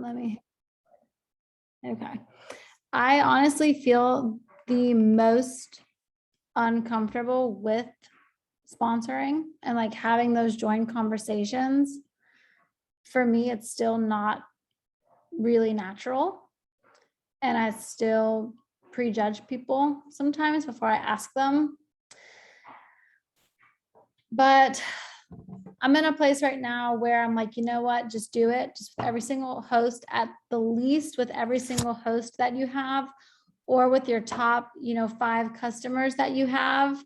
Let me, okay. I honestly feel the most uncomfortable with sponsoring and like having those joint conversations. For me, it's still not really natural. And I still prejudge people sometimes before I ask them. But I'm in a place right now where I'm like, you know what, just do it. Just with every single host, at the least with every single host that you have, or with your top, 5 customers that you have,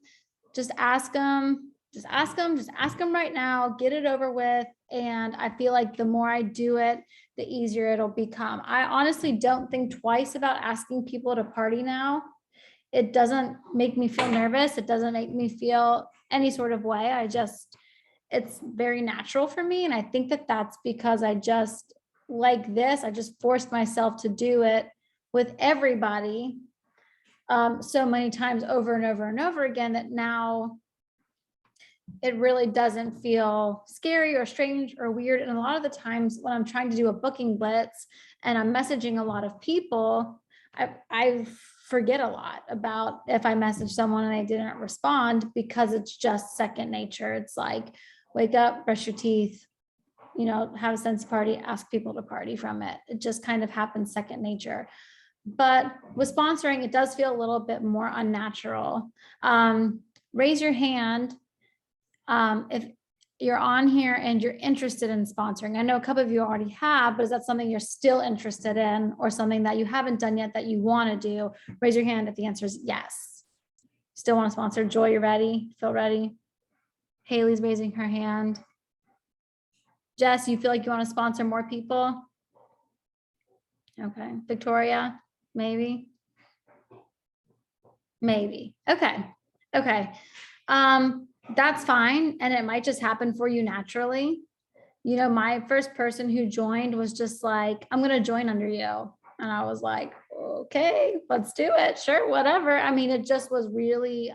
just ask them, just ask them right now, get it over with. And I feel like the more I do it, the easier it'll become. I honestly don't think twice about asking people to party now. It doesn't make me feel nervous. It doesn't make me feel any sort of way. It's very natural for me. And I think that that's because I just like this, I just forced myself to do it with everybody so many times over and over and over again, that now it really doesn't feel scary or strange or weird. And a lot of the times when I'm trying to do a booking blitz and I'm messaging a lot of people, I forget a lot about if I message someone and I didn't respond, because it's just second nature. It's like, wake up, brush your teeth, have a sense party, ask people to party from it. It just kind of happens second nature. But with sponsoring, it does feel a little bit more unnatural. Raise your hand if you're on here and you're interested in sponsoring. I know a couple of you already have, but is that something you're still interested in, or something that you haven't done yet that you want to do? Raise your hand if the answer is yes. Still want to sponsor? Joy, you ready? Feel ready? Haley's raising her hand. Jess, you feel like you want to sponsor more people? Okay. Victoria, maybe. Okay. That's fine. And it might just happen for you naturally. My first person who joined was just like, I'm going to join under you. And I was like, okay, let's do it. Sure. Whatever. I mean, it just was really,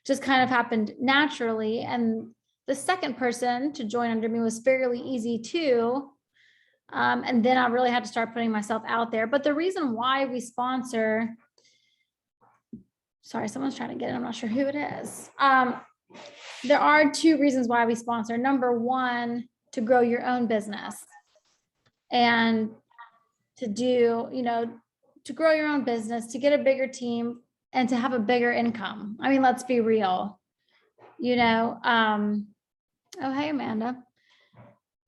just kind of happened naturally. And the second person to join under me was fairly easy too. And then I really had to start putting myself out there. But the reason why we sponsor, sorry, someone's trying to get in. I'm not sure who it is. There are 2 reasons why we sponsor. Number one, to grow your own business and to do, to grow your own business, to get a bigger team and to have a bigger income. I mean, let's be real, oh, hey, Amanda.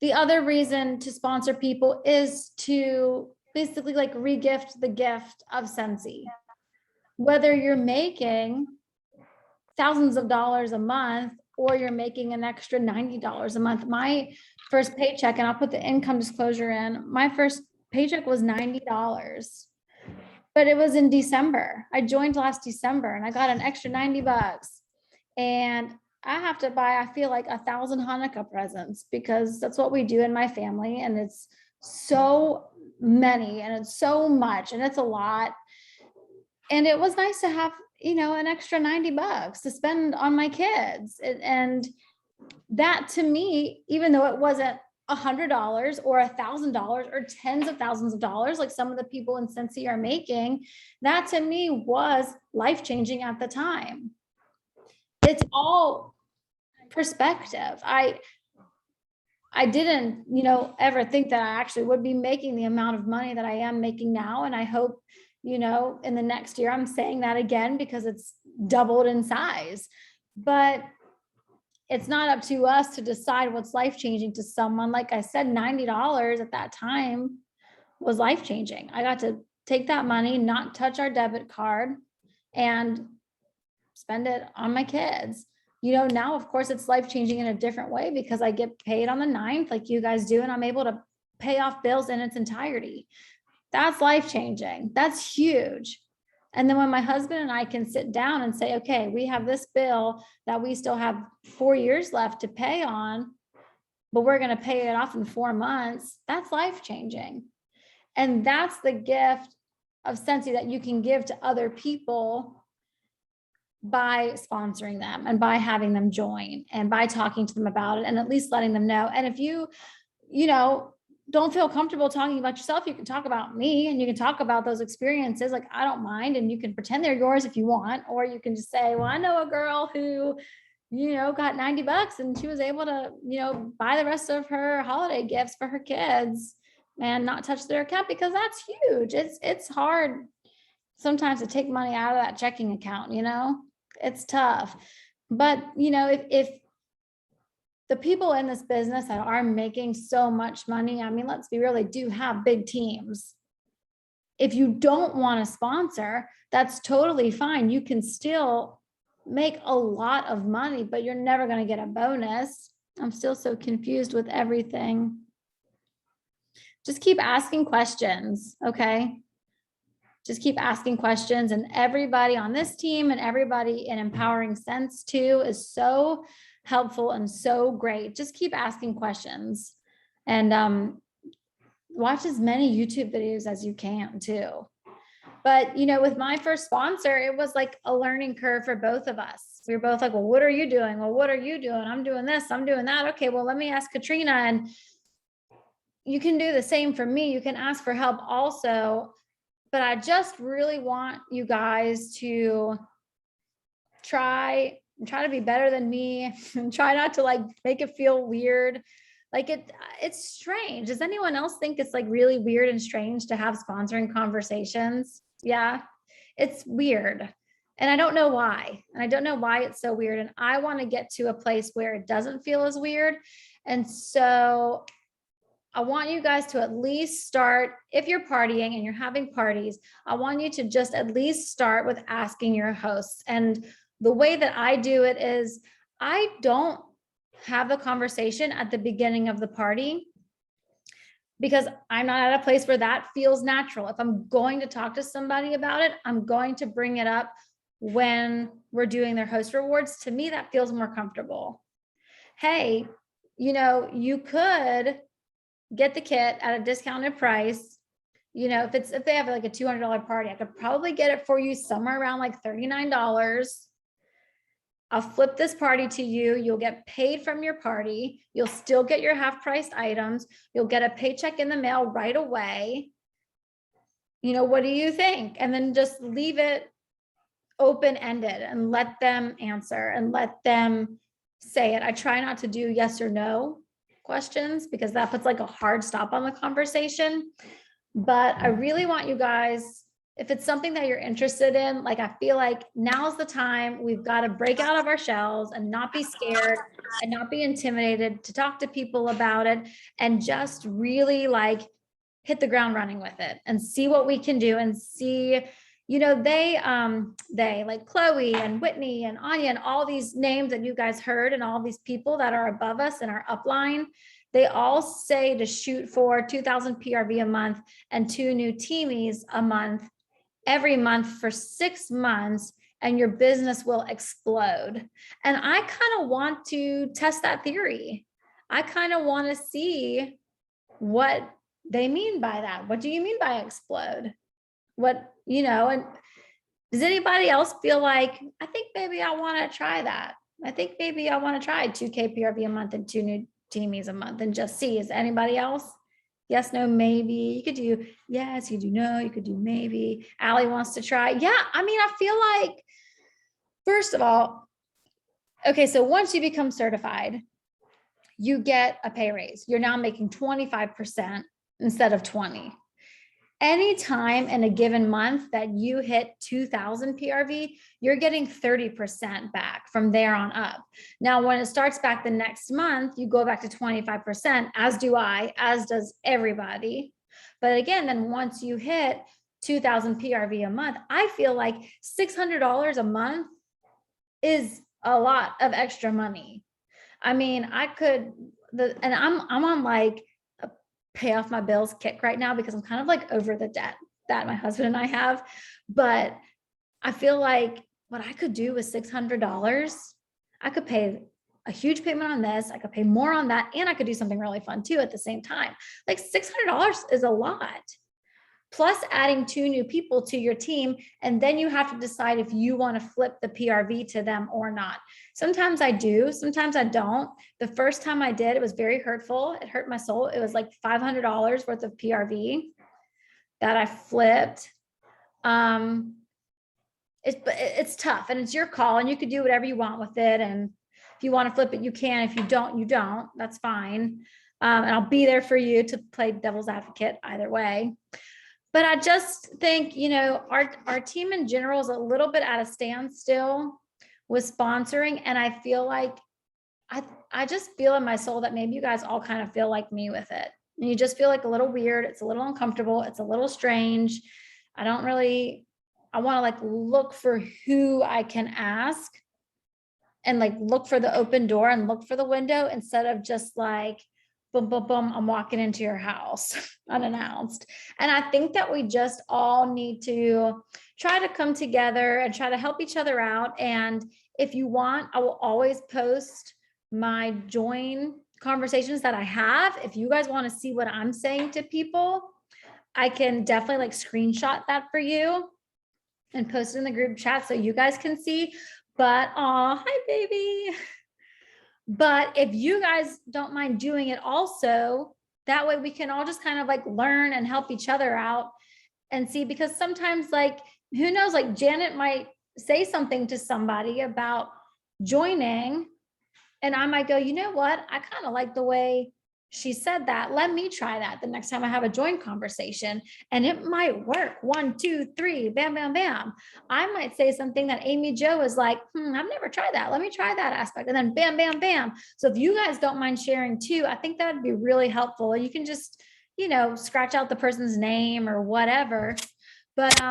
The other reason to sponsor people is to basically like regift the gift of Scentsy. Whether you're making thousands of dollars a month or you're making an extra $90 a month. My first paycheck, and I'll put the income disclosure in, my first paycheck was $90, but it was in December. I joined last December and I got an extra $90. And I have to buy, I feel like 1,000 Hanukkah presents, because that's what we do in my family. And it's so many and it's so much and it's a lot. And it was nice to have, an extra $90 to spend on my kids. And that to me, even though it wasn't $100 or $1,000 or tens of thousands of dollars, like some of the people in Scentsy are making, that to me was life-changing at the time. It's all perspective. I didn't, ever think that I actually would be making the amount of money that I am making now. And I hope, in the next year, I'm saying that again because it's doubled in size. But it's not up to us to decide what's life-changing to someone. Like I said, $90 at that time was life-changing. I got to take that money, not touch our debit card, and spend it on my kids. Now, of course, it's life-changing in a different way because I get paid on the 9th like you guys do, and I'm able to pay off bills in its entirety. That's life-changing. That's huge. And then when my husband and I can sit down and say, okay, we have this bill that we still have 4 years left to pay on, but we're going to pay it off in 4 months. That's life-changing. And that's the gift of Scentsy that you can give to other people by sponsoring them and by having them join and by talking to them about it and at least letting them know. And if you don't feel comfortable talking about yourself, you can talk about me and you can talk about those experiences. Like, I don't mind. And you can pretend they're yours if you want, or you can just say, well, I know a girl who, got $90 and she was able to, buy the rest of her holiday gifts for her kids and not touch their account, because that's huge. It's hard sometimes to take money out of that checking account, it's tough. But, if the people in this business that are making so much money, I mean, let's be real, they do have big teams. If you don't want to sponsor, that's totally fine. You can still make a lot of money, but you're never going to get a bonus. I'm still so confused with everything. Just keep asking questions, okay? Just keep asking questions, and everybody on this team and everybody in Empowering Sense too is so helpful and so great. Just keep asking questions, and watch as many YouTube videos as you can too. But, with my first sponsor, it was like a learning curve for both of us. We were both like, well, what are you doing? Well, what are you doing? I'm doing this, I'm doing that. Okay, well, let me ask Katrina. And you can do the same for me. You can ask for help also. But I just really want you guys to try to be better than me, and try not to like make it feel weird. Like it's strange. Does anyone else think it's like really weird and strange to have sponsoring conversations? Yeah, it's weird. And I don't know why. And I don't know why it's so weird. And I want to get to a place where it doesn't feel as weird. And so I want you guys to at least start, if you're partying and you're having parties, I want you to just at least start with asking your hosts. And the way that I do it is I don't have the conversation at the beginning of the party, because I'm not at a place where that feels natural. If I'm going to talk to somebody about it, I'm going to bring it up when we're doing their host rewards. To me, that feels more comfortable. Hey, you could get the kit at a discounted price. If they have like a $200 party, I could probably get it for you somewhere around like $39. I'll flip this party to you. You'll get paid from your party. You'll still get your half-priced items. You'll get a paycheck in the mail right away. What do you think? And then just leave it open-ended and let them answer and let them say it. I try not to do yes or no questions, because that puts like a hard stop on the conversation. But I really want you guys, if it's something that you're interested in, like, I feel like now's the time. We've got to break out of our shells and not be scared and not be intimidated to talk to people about it, and just really like hit the ground running with it and see what we can do, and see, they like Chloe and Whitney and Anya and all these names that you guys heard, and all these people that are above us in our upline, they all say to shoot for 2,000 PRV a month and 2 new teamies a month, every month for 6 months, and your business will explode. And I kind of want to test that theory. I kind of want to see what they mean by that. What do you mean by explode? And does anybody else feel like, I think maybe I want to try that? I think maybe I want to try 2K PRV a month and 2 new teamies a month and just see. Is anybody else? Yes, no, maybe. You could do yes, you do no, you could do maybe. Allie wants to try. Yeah, I mean, I feel like, first of all, okay, so once you become certified, you get a pay raise. You're now making 25% instead of 20. Anytime in a given month that you hit 2,000 PRV, you're getting 30% back from there on up. Now, when it starts back the next month, you go back to 25%, as do I, as does everybody. But again, then once you hit 2,000 PRV a month, I feel like $600 a month is a lot of extra money. I mean, and I'm on like pay off my bills kick right now, because I'm kind of like over the debt that my husband and I have. But I feel like what I could do with $600, I could pay a huge payment on this, I could pay more on that, and I could do something really fun too at the same time. Like $600 is a lot. plus adding 2 new people to your team. And then you have to decide if you want to flip the PRV to them or not. Sometimes I do, sometimes I don't. The first time I did, it was very hurtful. It hurt my soul. It was like $500 worth of PRV that I flipped. It's tough, and it's your call, and you can do whatever you want with it. And if you want to flip it, you can. If you don't, you don't. That's fine. And I'll be there for you to play devil's advocate either way. But I just think, you know, our team in general is a little bit at a standstill with sponsoring. And I feel like I just feel in my soul that maybe you guys all kind of feel like me with it. And you just feel like a little weird. It's a little uncomfortable. It's a little strange. I want to like look for who I can ask and like look for the open door and look for the window instead of just like, boom, boom, boom, I'm walking into your house unannounced. And I think that we just all need to try to come together and try to help each other out. And if you want, I will always post my join conversations that I have. If you guys want to see what I'm saying to people, I can definitely like screenshot that for you and post it in the group chat so you guys can see. But hi baby. But if you guys don't mind doing it also, that way we can all just kind of like learn and help each other out and see, because sometimes like, who knows, like Janet might say something to somebody about joining and I might go, you know what? I kind of like the way she said that. Let me try that the next time I have a join conversation, and it might work. 1, 2, 3, bam, bam, bam. I might say something that Amy Jo is like, I've never tried that. Let me try that aspect. And then bam, bam, bam. So if you guys don't mind sharing too, I think that would be really helpful. You can just, you know, scratch out the person's name or whatever. But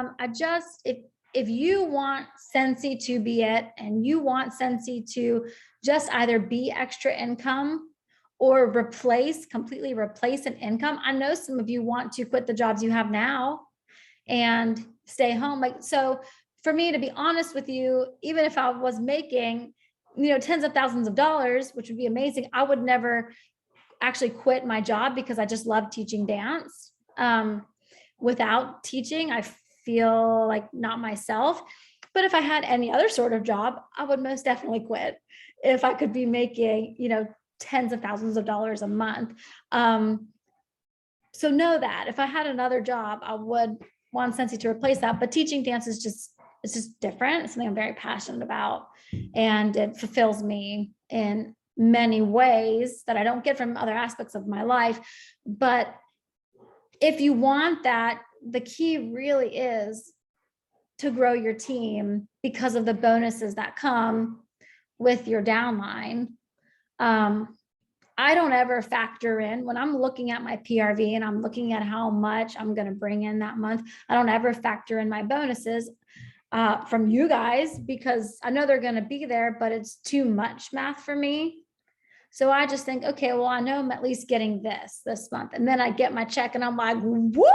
if you want Scentsy to be it, and you want Scentsy to just either be extra income or completely replace an income. I know some of you want to quit the jobs you have now and stay home. Like, so for me, to be honest with you, even if I was making, you know, tens of thousands of dollars, which would be amazing, I would never actually quit my job because I just love teaching dance. Without teaching, I feel like not myself. But if I had any other sort of job, I would most definitely quit if I could be making, you know, tens of thousands of dollars a month. So know that if I had another job, I would want Scentsy to replace that. But teaching dance is it's just different. It's something I'm very passionate about, and it fulfills me in many ways that I don't get from other aspects of my life. But if you want that, the key really is to grow your team because of the bonuses that come with your downline. I don't ever factor in when I'm looking at my PRV and I'm looking at how much I'm going to bring in that month. I don't ever factor in my bonuses from you guys because I know they're going to be there, but it's too much math for me. So I just think, okay, well, I know I'm at least getting this month. And then I get my check and I'm like, whoa,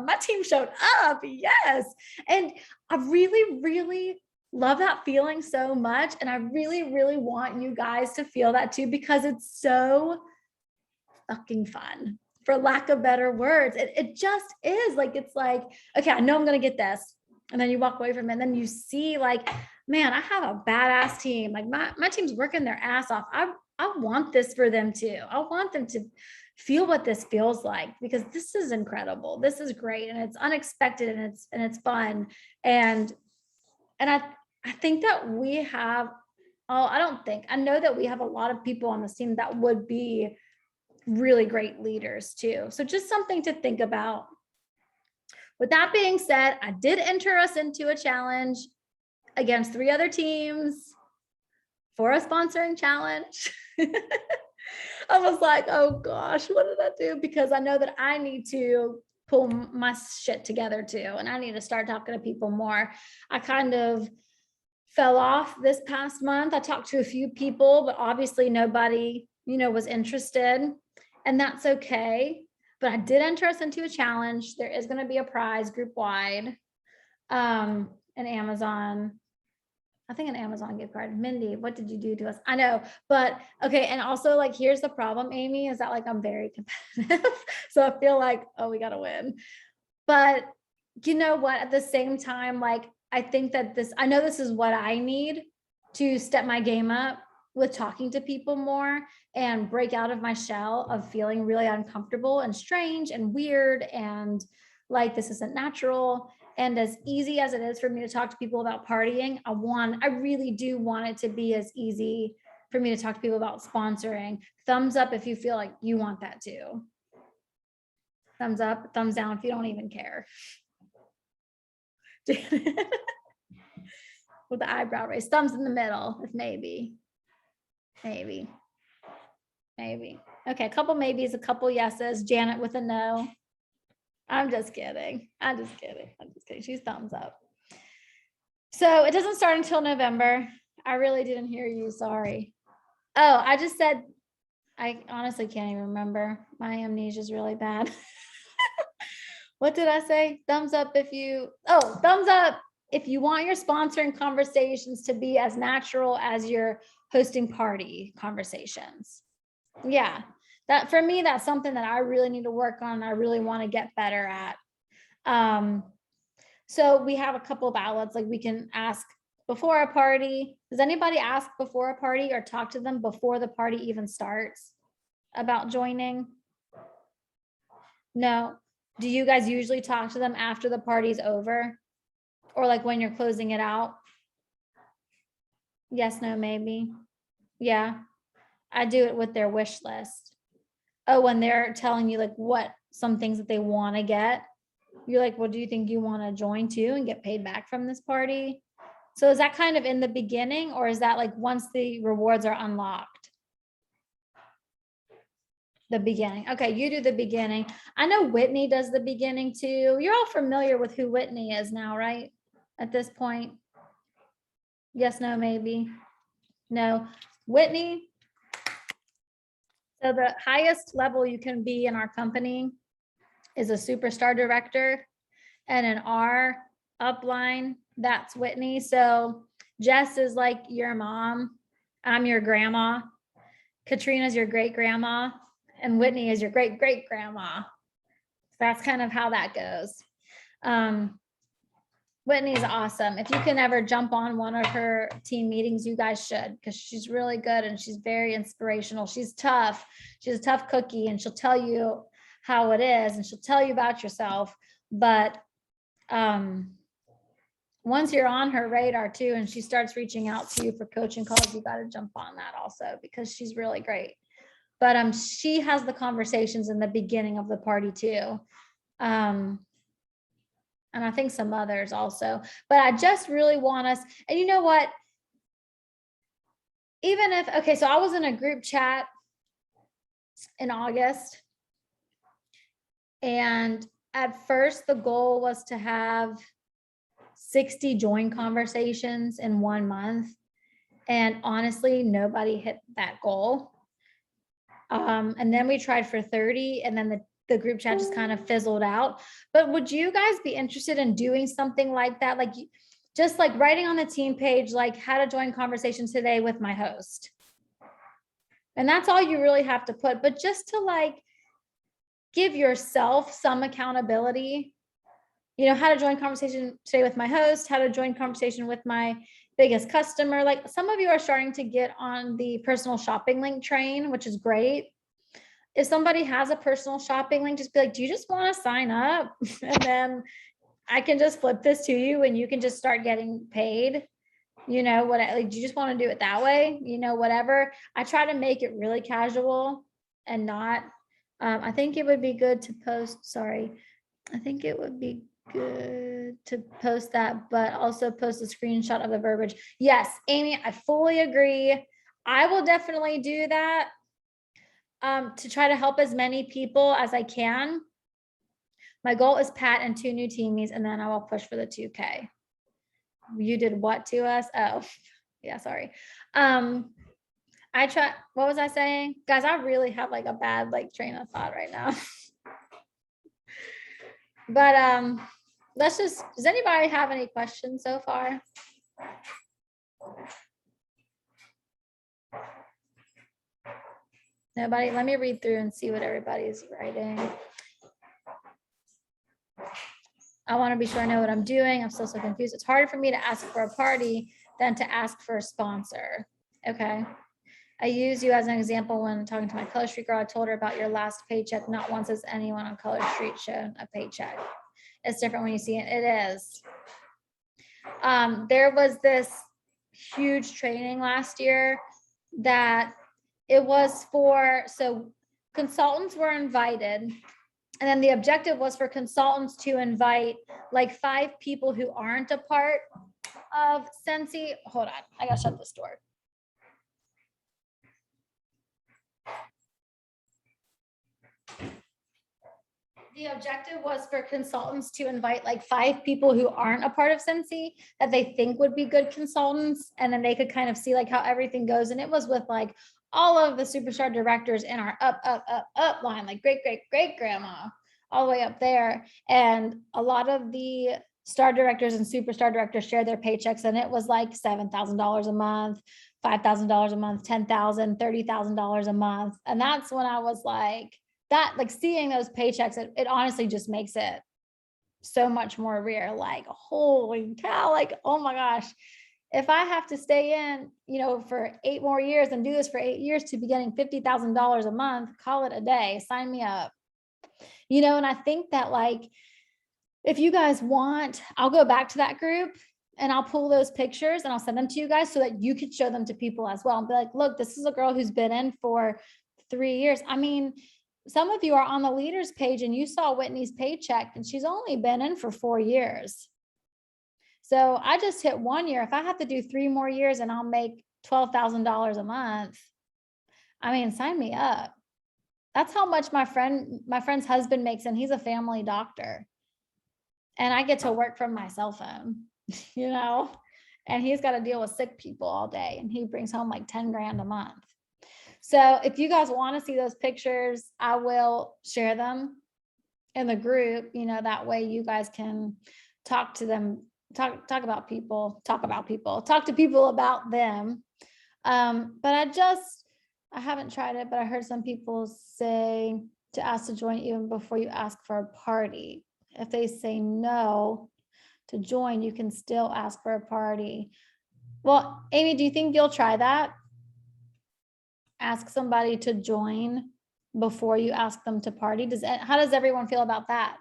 my team showed up. Yes. And I really, really love that feeling so much. And I really, really want you guys to feel that too, because it's so fucking fun, for lack of better words. It just is like, it's like, okay, I know I'm going to get this. And then you walk away from it and then you see like, man, I have a badass team. Like my team's working their ass off. I want this for them too. I want them to feel what this feels like, because this is incredible. This is great. And it's unexpected and it's fun. And I think that we have, I know that we have a lot of people on this team that would be really great leaders too. So just something to think about. With that being said, I did enter us into a challenge against 3 other teams for a sponsoring challenge. I was like, oh gosh, what did I do? Because I know that I need to pull my shit together too. And I need to start talking to people more. I kind of fell off this past month. I talked to a few people, but obviously nobody, was interested, and that's okay. But I did enter us into a challenge. There is going to be a prize group wide, and Amazon I think an Amazon gift card. Mindy, what did you do to us? I know, but okay. And also like, here's the problem, Amy, is that like, I'm very competitive. So I feel like, oh, we got to win. But you know what, at the same time, like, I think that I know this is what I need to step my game up with talking to people more and break out of my shell of feeling really uncomfortable and strange and weird. And like, this isn't natural. And as easy as it is for me to talk to people about partying, I really do want it to be as easy for me to talk to people about sponsoring. Thumbs up if you feel like you want that too. Thumbs up, thumbs down if you don't even care. With the eyebrow raise, thumbs in the middle, if maybe. Okay, a couple maybes, a couple yeses. Janet with a no. I'm just kidding. She's thumbs up. So it doesn't start until November. I really didn't hear you. Sorry. Oh, I just said, I honestly can't even remember. My amnesia is really bad. What did I say? Thumbs up if you want your sponsoring conversations to be as natural as your hosting party conversations. Yeah, that for me, that's something that I really need to work on. I really want to get better at. So we have a couple of outlets, like we can ask before a party. Does anybody ask before a party or talk to them before the party even starts about joining? No. Do you guys usually talk to them after the party's over? Or like when you're closing it out? Yes, no, maybe. Yeah. I do it with their wish list. Oh, when they're telling you like what some things that they want to get, you're like, well, do you think you want to join too and get paid back from this party? So is that kind of in the beginning, or is that like once the rewards are unlocked? The beginning. Okay, you do the beginning. I know Whitney does the beginning too. You're all familiar with who Whitney is now, right? At this point. Yes, no, maybe. No. Whitney. So the highest level you can be in our company is a superstar director, and an R upline, that's Whitney. So Jess is like your mom. I'm your grandma. Katrina's your great grandma, and Whitney is your great great grandma. That's kind of how that goes. Whitney's awesome. If you can ever jump on one of her team meetings, you guys should, because she's really good and she's very inspirational. She's tough. She's a tough cookie, and she'll tell you how it is, and she'll tell you about yourself. But once you're on her radar too, and she starts reaching out to you for coaching calls, you got to jump on that also, because she's really great. But she has the conversations in the beginning of the party too. And I think some others also, but I just really want us, and you know what? Even if, okay, so I was in a group chat in August, and at first the goal was to have 60 join conversations in 1 month. And honestly, nobody hit that goal. And then we tried for 30, and then the group chat just kind of fizzled out. But would you guys be interested in doing something like that? Like just like writing on the team page, like how to join conversations today with my host. And that's all you really have to put, but just to like give yourself some accountability, you know, how to join conversation today with my host, how to join conversation with my biggest customer. Like some of you are starting to get on the personal shopping link train, which is great. If somebody has a personal shopping link, just be like, do you just want to sign up? And then I can just flip this to you and you can just start getting paid. You know what, like, do you just want to do it that way? You know, whatever. I try to make it really casual and not, I think it would be good to post, I think it would be good to post that, but also post a screenshot of the verbiage. Yes, Amy, I fully agree. I will definitely do that. To try to help as many people as I can. My goal is Pat and 2 new teamies, and then I will push for the 2K. You did what to us? Oh, yeah, sorry. I try, what was I saying? Guys, I really have like a bad like train of thought right now. But let's just, does anybody have any questions so far? Nobody? Let me read through and see what everybody's writing. I want to be sure I know what I'm doing. I'm still so confused. It's harder for me to ask for a party than to ask for a sponsor. Okay. I use you as an example when talking to my Color Street girl. I told her about your last paycheck. Not once has anyone on Color Street shown a paycheck. It's different when you see it. It is. There was this huge training last year that it was for, so consultants were invited. And then the objective was for consultants to invite like 5 people who aren't a part of Scentsy. Hold on, I gotta shut this door. The objective was for consultants to invite like 5 people who aren't a part of Scentsy that they think would be good consultants. And then they could kind of see like how everything goes. And it was with like all of the superstar directors in our up line, like great grandma, all the way up there. And a lot of the star directors and superstar directors shared their paychecks, and it was like $7,000 a month, $5,000 a month, $10,000, $30,000 a month. And that's when I was like, that, like seeing those paychecks, it honestly just makes it so much more rare. Like, holy cow, like, oh my gosh, if I have to stay in, you know, for 8 more years and do this for 8 years to be getting $50,000 a month, call it a day, sign me up. You know, and I think that like, if you guys want, I'll go back to that group and I'll pull those pictures and I'll send them to you guys so that you could show them to people as well and be like, look, this is a girl who's been in for 3 years. I mean, some of you are on the leaders page and you saw Whitney's paycheck and she's only been in for 4 years. So I just hit 1 year. If I have to do 3 more years and I'll make $12,000 a month, I mean, sign me up. That's how much my friend's husband makes, and he's a family doctor. And I get to work from my cell phone, you know, and he's got to deal with sick people all day and he brings home like 10 grand a month. So if you guys want to see those pictures, I will share them in the group, you know, that way you guys can talk to them, talk to people about them. But I haven't tried it, but I heard some people say to ask to join even before you ask for a party. If they say no to join, you can still ask for a party. Well, Amy, do you think you'll try that? Ask somebody to join before you ask them to party. How does everyone feel about that?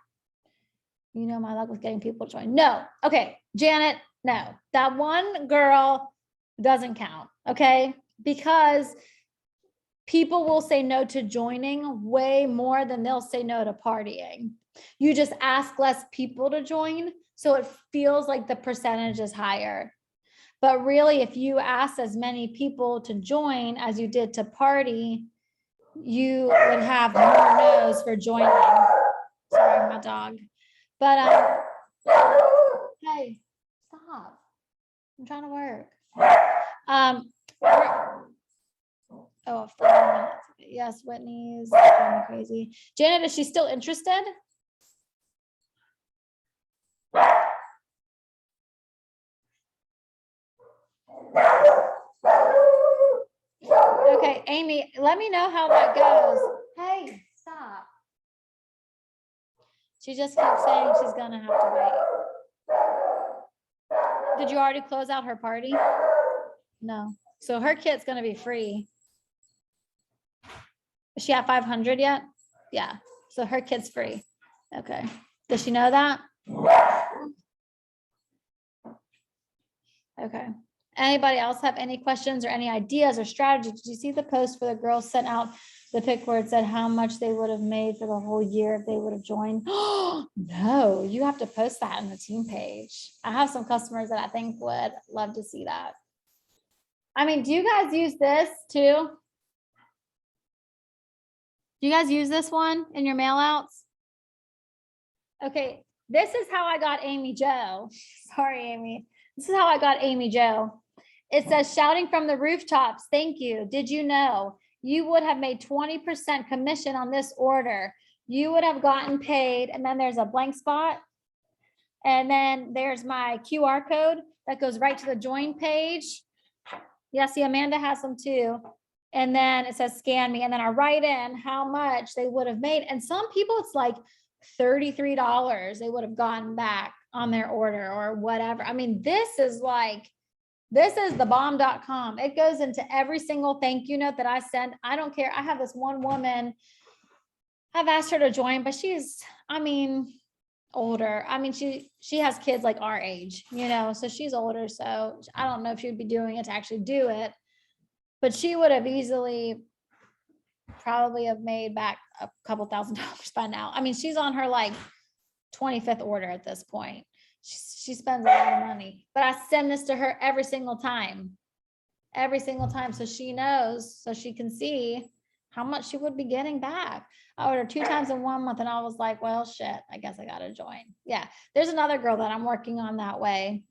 You know, my luck with getting people to join. No. Okay. Janet, no. That one girl doesn't count. Okay. Because people will say no to joining way more than they'll say no to partying. You just ask less people to join, so it feels like the percentage is higher. But really, if you ask as many people to join as you did to party, you would have more no's for joining. Sorry, my dog. But hey, stop. I'm trying to work. Oh, 5 minutes. Yes, Whitney's going crazy. Janet, is she still interested? Okay, Amy, let me know how that goes. Hey, stop. She just keeps saying she's gonna have to wait. Did you already close out her party? No. So her kit's gonna be free. Is she at 500 yet? Yeah. So her kit's free. Okay. Does she know that? Okay. Anybody else have any questions or any ideas or strategies? Did you see the post for the girls sent out the pic where it said how much they would have made for the whole year if they would have joined? No, you have to post that on the team page. I have some customers that I think would love to see that. I mean, do you guys use this too? Do you guys use this one in your mail outs? Okay, this is how I got Amy Jo. Sorry, Amy. This is how I got Amy Jo. It says, shouting from the rooftops, thank you. Did you know you would have made 20% commission on this order? You would have gotten paid. And then there's a blank spot. And then there's my QR code that goes right to the join page. Yeah, see, Amanda has them too. And then it says scan me. And then I write in how much they would have made. And some people, it's like $33 they would have gotten back on their order or whatever. I mean, this is the bomb.com. It goes into every single thank you note that I send. I don't care. I have this one woman, I've asked her to join, but she's, I mean, older. I mean, she has kids like our age, so she's older. So I don't know if she would be doing it to actually do it, but she would have easily probably have made back a couple $1,000s by now. I mean, she's on her like 25th order at this point. She spends a lot of money, but I send this to her every single time, so she knows, so she can see how much she would be getting back. I ordered 2 times in 1 month and I was like, well, shit, I guess I got to join. Yeah. There's another girl that I'm working on that way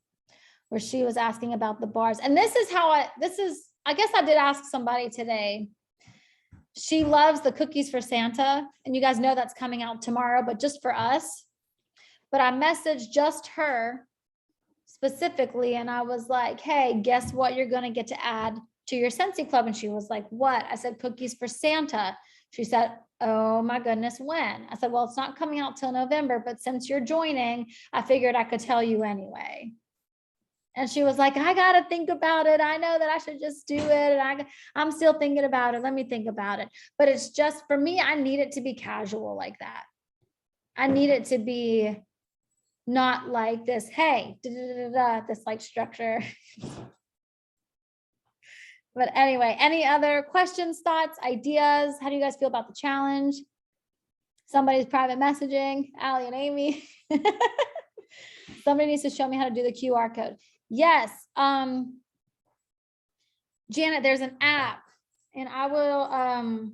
where she was asking about the bars. And this is I guess I did ask somebody today. She loves the cookies for Santa, and you guys know that's coming out tomorrow, but just for us. But I messaged just her specifically, and I was like, hey, guess what you're going to get to add to your Scentsy Club? And she was like, what? I said, cookies for Santa. She said, oh my goodness, when? I said, well, it's not coming out till November, but since you're joining, I figured I could tell you anyway. And she was like, I got to think about it. I know that I should just do it. And I'm still thinking about it. Let me think about it. But it's just, for me, I need it to be casual like that. I need it to be not like this, hey, this like structure. But anyway, any other questions, thoughts, ideas? How do you guys feel about the challenge? Somebody's private messaging, Allie and Amy. Somebody needs to show me how to do the QR code. Yes. Janet, there's an app, and I will,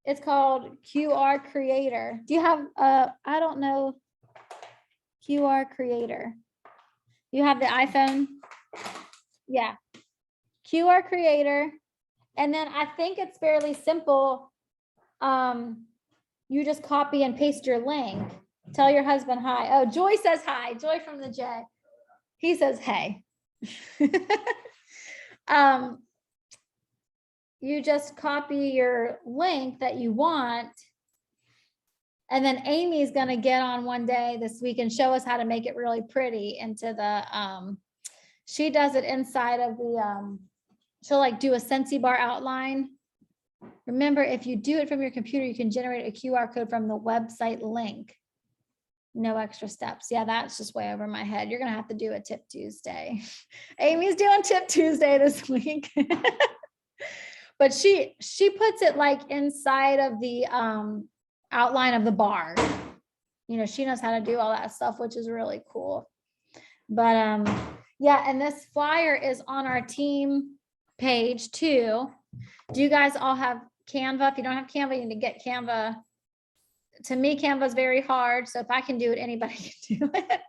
it's called QR Creator. Do you have, I don't know, QR Creator? You have the iPhone? Yeah. QR Creator. And then I think it's fairly simple. You just copy and paste your link. Tell your husband hi. Oh, Joy says hi. Joy from the J. He says, hey. You just copy your link that you want. And then Amy's going to get on one day this week and show us how to make it really pretty into the, she does it inside of the, she'll like do a Scentsy bar outline. Remember, if you do it from your computer, you can generate a QR code from the website link. No extra steps. Yeah, that's just way over my head. You're going to have to do a Tip Tuesday. Amy's doing Tip Tuesday this week. But she puts it like inside of the outline of the bar. She knows how to do all that stuff, which is really cool. But yeah, and this flyer is on our team page too. Do you guys all have Canva? If you don't have Canva, you need to get Canva. To me, Canva is very hard. So if I can do it, anybody can do it.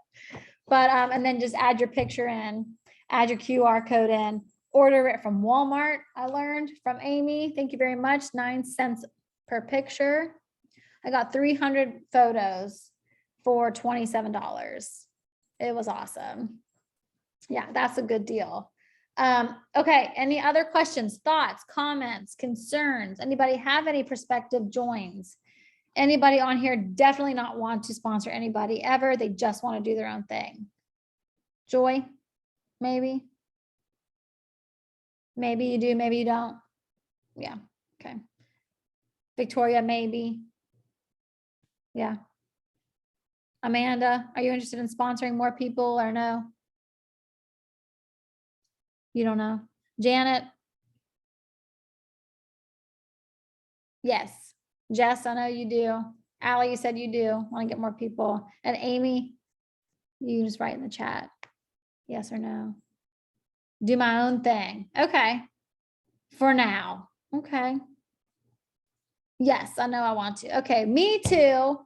But and then just add your picture in, add your QR code in, order it from Walmart. I learned from Amy. Thank you very much. 9 cents per picture. I got 300 photos for $27. It was awesome. Yeah, that's a good deal. Okay, any other questions, thoughts, comments, concerns? Anybody have any prospective joins? Anybody on here definitely not want to sponsor anybody ever. They just want to do their own thing. Joy, maybe. Maybe you do, maybe you don't. Yeah, okay. Victoria, maybe. Yeah. Amanda, are you interested in sponsoring more people or no? You don't know. Janet? Yes. Jess, I know you do. Allie, you said you do want to get more people. And Amy, you can just write in the chat. Yes or no. Do my own thing. Okay. For now. Okay. Yes, I know I want to. Okay, me too.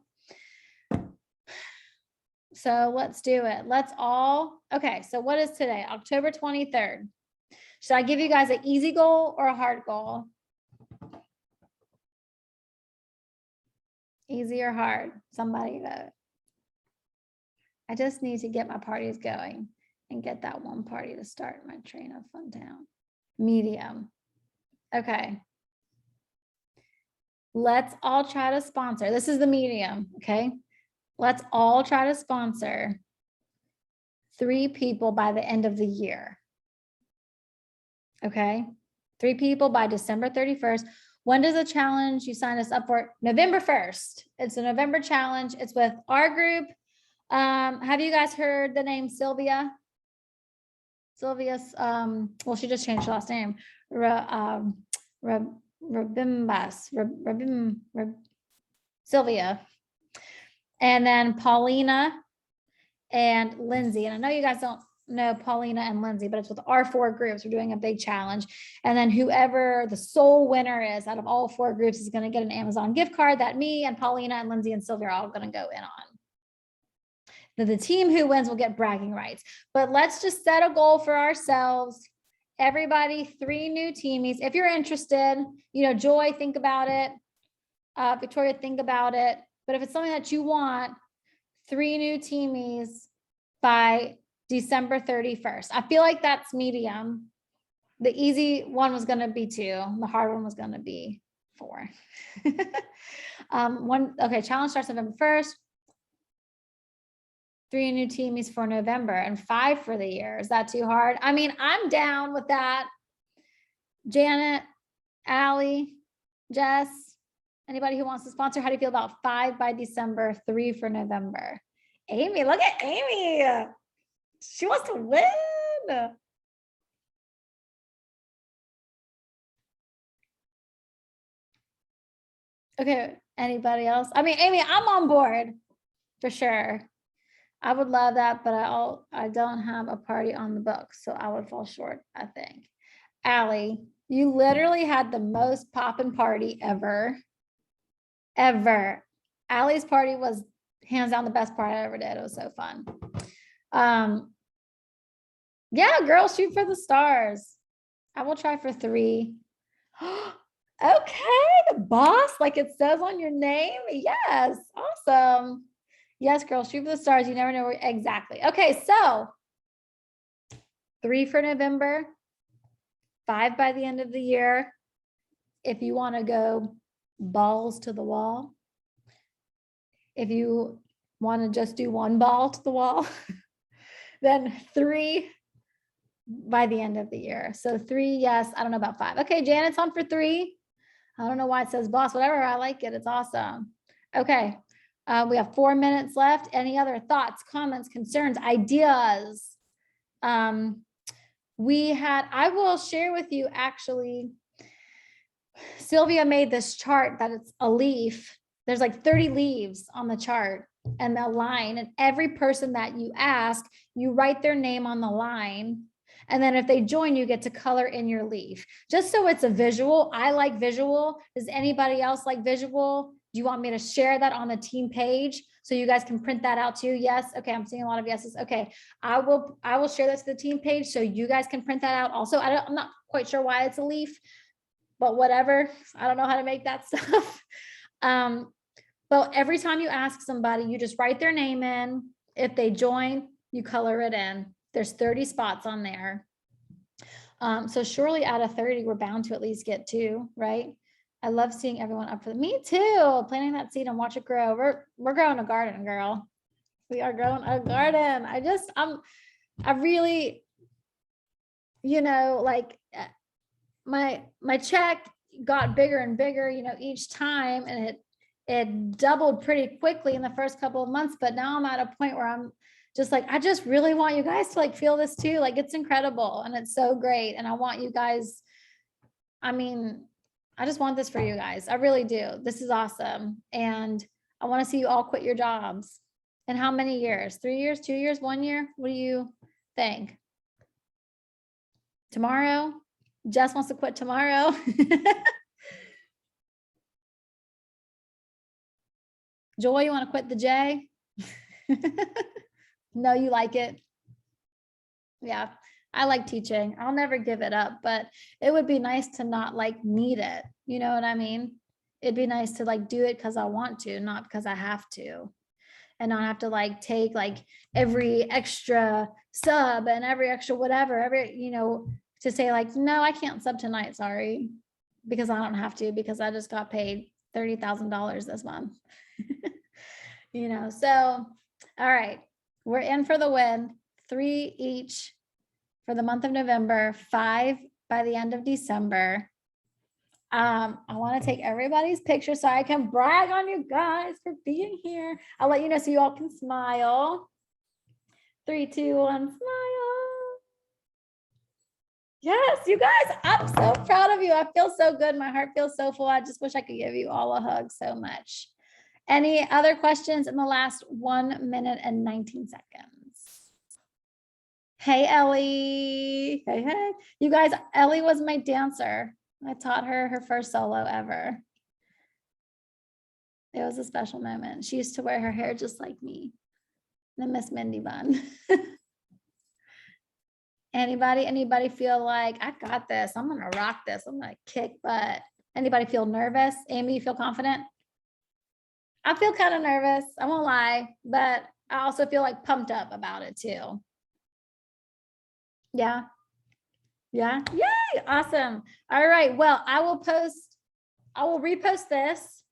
So let's do it. Let's all, okay, so what is today? October 23rd. Should I give you guys an easy goal or a hard goal? Easy or hard? Somebody vote. I just need to get my parties going and get that one party to start my Train of Fun Town. Medium. Okay. Let's all try to sponsor. This is the medium, okay? Let's all try to sponsor 3 people by the end of the year. Okay? 3 people by December 31st. When does the challenge you sign us up for? November 1st. It's a November challenge. It's with our group. Have you guys heard the name Sylvia? Sylvia's, well, she just changed her last name. Sylvia. And then Paulina and Lindsay. And I know you guys don't know Paulina and Lindsay, but it's with our 4 groups. We're doing a big challenge. And then whoever the sole winner is out of all 4 groups is going to get an Amazon gift card that me and Paulina and Lindsay and Sylvia are all going to go in on. The team who wins will get bragging rights. But let's just set a goal for ourselves. Everybody, 3 new teamies. If you're interested, Joy, think about it. Victoria, think about it. But if it's something that you want, 3 new teamies by December 31st. I feel like that's medium. The easy one was going to be 2. The hard one was going to be 4. Okay, challenge starts November 1st. 3 new teamies for November and 5 for the year. Is that too hard? I mean, I'm down with that. Janet, Allie, Jess, anybody who wants to sponsor, how do you feel about 5 by December, 3 for November? Amy, look at Amy. She wants to win. Okay, anybody else? I mean, Amy, I'm on board for sure. I would love that, but I don't have a party on the books, so I would fall short, I think. Allie, you literally had the most poppin' party ever. Allie's party was hands down the best part I ever did. It was so fun. Yeah, girl, shoot for the stars. I will try for 3. Okay, the boss, like it says on your name. Yes, awesome. Yes, girl, shoot for the stars. You never know where exactly. Okay, so 3 for November, 5 by the end of the year. If you want to go balls to the wall, if you want to just do 1 ball to the wall, then 3 by the end of the year. So 3, yes. I don't know about 5. Okay, Janet's on for 3. I don't know why it says boss, whatever. I like it. It's awesome. Okay. We have 4 minutes left. Any other thoughts, comments, concerns, ideas? I will share with you, actually, Sylvia made this chart that it's a leaf. There's like 30 leaves on the chart and the line, and every person that you ask, you write their name on the line. And then if they join, you get to color in your leaf, just so it's a visual. I like visual. Does anybody else like visual? Do you want me to share that on the team page so you guys can print that out too? Yes. Okay. I'm seeing a lot of yeses. Okay. I will share that to the team page so you guys can print that out also. I'm not quite sure why it's a leaf, but whatever. I don't know how to make that stuff. But every time you ask somebody, you just write their name in. If they join, you color it in. There's 30 spots on there. So surely out of 30, we're bound to at least get 2, right? I love seeing everyone up for me too. Planting that seed and watch it grow. We're growing a garden, girl. We are growing a garden. I really, like my check got bigger and bigger, each time, and it doubled pretty quickly in the first couple of months. But now I'm at a point where I'm just like, I just really want you guys to like feel this too. Like, it's incredible and it's so great. And I want you guys, I just want this for you guys. I really do. This is awesome. And I want to see you all quit your jobs. In how many years? 3 years, 2 years, 1 year? What do you think? Tomorrow? Jess wants to quit tomorrow. Joy, you want to quit the J? No, you like it. Yeah, I like teaching. I'll never give it up, but it would be nice to not like need it. You know what I mean? It'd be nice to like do it because I want to, not because I have to. And not have to like take like every extra sub and every extra whatever, to say like, no, I can't sub tonight. Sorry. because I don't have to, because I just got paid $30,000 this month. So, all right, we're in for the win. 3 each for the month of November, 5 by the end of December. I want to take everybody's picture so I can brag on you guys for being here. I'll let you know so you all can smile. 3, 2, 1, smile. Yes, you guys, I'm so proud of you. I feel so good. My heart feels so full. I just wish I could give you all a hug so much. Any other questions in the last 1 minute and 19 seconds? Hey, Ellie. Hey. You guys, Ellie was my dancer. I taught her her first solo ever. It was a special moment. She used to wear her hair just like me, the Miss Mindy bun. Anybody feel like, I got this, I'm gonna rock this, I'm gonna kick butt? Anybody feel nervous? Amy, you feel confident? I feel kind of nervous, I won't lie, but I also feel like pumped up about it too. Yeah. Yay, awesome. All right, well, I will repost this.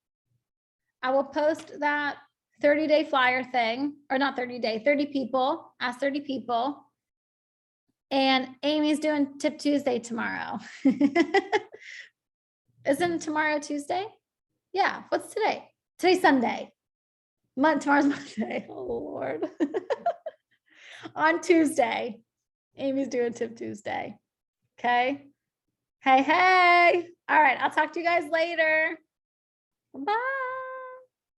I will post that 30-day flyer thing, or not 30-day, 30 people, ask 30 people. And Amy's doing Tip Tuesday tomorrow. Isn't tomorrow Tuesday? Yeah, what's today? Today's Sunday. Tomorrow's Monday. Oh, Lord. On Tuesday, Amy's doing Tip Tuesday. Okay. Hey. All right, I'll talk to you guys later. Bye.